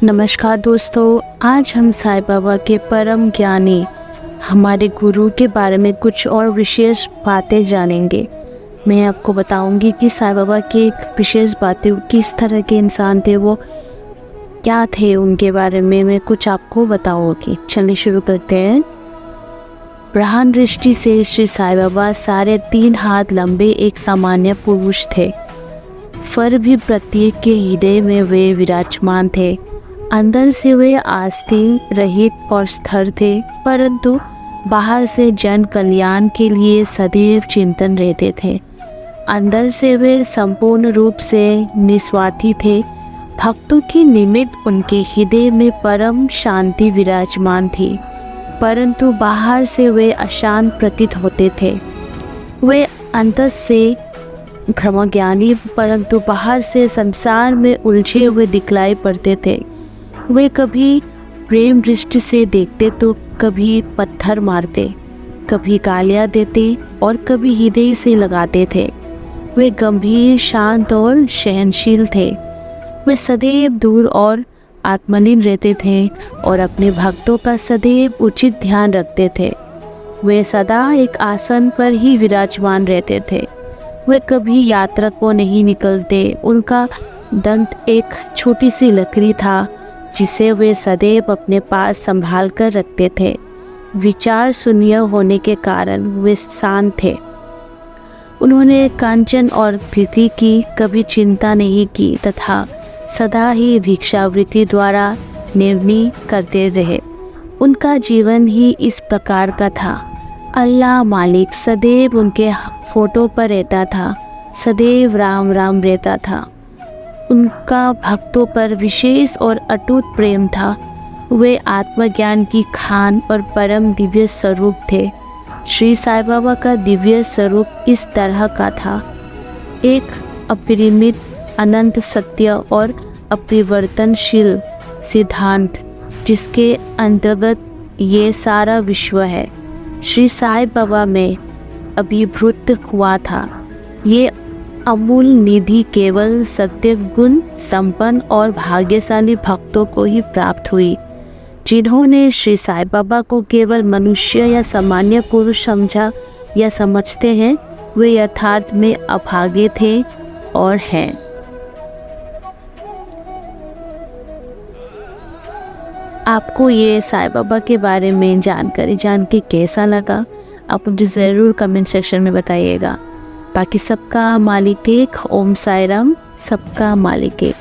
नमस्कार दोस्तों, आज हम साईं बाबा के परम ज्ञानी हमारे गुरु के बारे में कुछ और विशेष बातें जानेंगे। मैं आपको बताऊंगी कि साईं बाबा की एक विशेष बातें, किस तरह के इंसान थे, वो क्या थे, उनके बारे में मैं कुछ आपको बताऊंगी। चलिए शुरू करते हैं। ब्रह्मांड दृष्टि से श्री साईं बाबा 3.5 हाथ लंबे एक सामान्य पुरुष थे। फर भी प्रत्येक के हृदय में वे विराजमान थे। अंदर से वे आस्तीन रहित और स्थिर थे, परंतु बाहर से जन कल्याण के लिए सदैव चिंतन रहते थे। अंदर से वे संपूर्ण रूप से निस्वार्थी थे। भक्तों की निमित्त उनके हृदय में परम शांति विराजमान थी, परंतु बाहर से वे अशांत प्रतीत होते थे। वे अंतर से ब्रह्मज्ञानी, परंतु बाहर से संसार में उलझे हुए दिखलाई पड़ते थे। वे कभी प्रेम दृष्टि से देखते तो कभी पत्थर मारते, कभी गालियाँ देते और कभी हृदय से लगाते थे। वे गंभीर, शांत और सहनशील थे। वे सदैव दूर और आत्मलीन रहते थे और अपने भक्तों का सदैव उचित ध्यान रखते थे। वे सदा एक आसन पर ही विराजमान रहते थे। वे कभी यात्रा को नहीं निकलते। उनका दंत एक छोटी सी लकड़ी था जिसे वे सदैव अपने पास संभाल कर रखते थे। विचार शून्य होने के कारण वे शांत थे। उन्होंने कांचन और प्रीति की कभी चिंता नहीं की तथा सदा ही भिक्षावृत्ति द्वारा निर्णय करते रहे। उनका जीवन ही इस प्रकार का था। अल्लाह मालिक सदैव उनके फोटो पर रहता था, सदैव राम राम रहता था। उनका भक्तों पर विशेष और अटूट प्रेम था। वे आत्मज्ञान की खान और परम दिव्य स्वरूप थे। श्री साईं बाबा का दिव्य स्वरूप इस तरह का था, एक अपरिमित, अनंत सत्य और अपरिवर्तनशील सिद्धांत जिसके अंतर्गत ये सारा विश्व है। श्री साईं बाबा में अभिभूत हुआ था। ये अमूल निधि केवल सत्य गुण संपन्न और भाग्यशाली भक्तों को ही प्राप्त हुई। जिन्होंने श्री साईं बाबा को केवल मनुष्य या सामान्य पुरुष समझा या समझते हैं, वे यथार्थ में अभागे थे और हैं। आपको ये साईं बाबा के बारे में जानकारी जान के कैसा लगा, आप मुझे ज़रूर कमेंट सेक्शन में बताइएगा। बाकी सबका मालिक एक। ओम साई राम, सबका मालिक एक।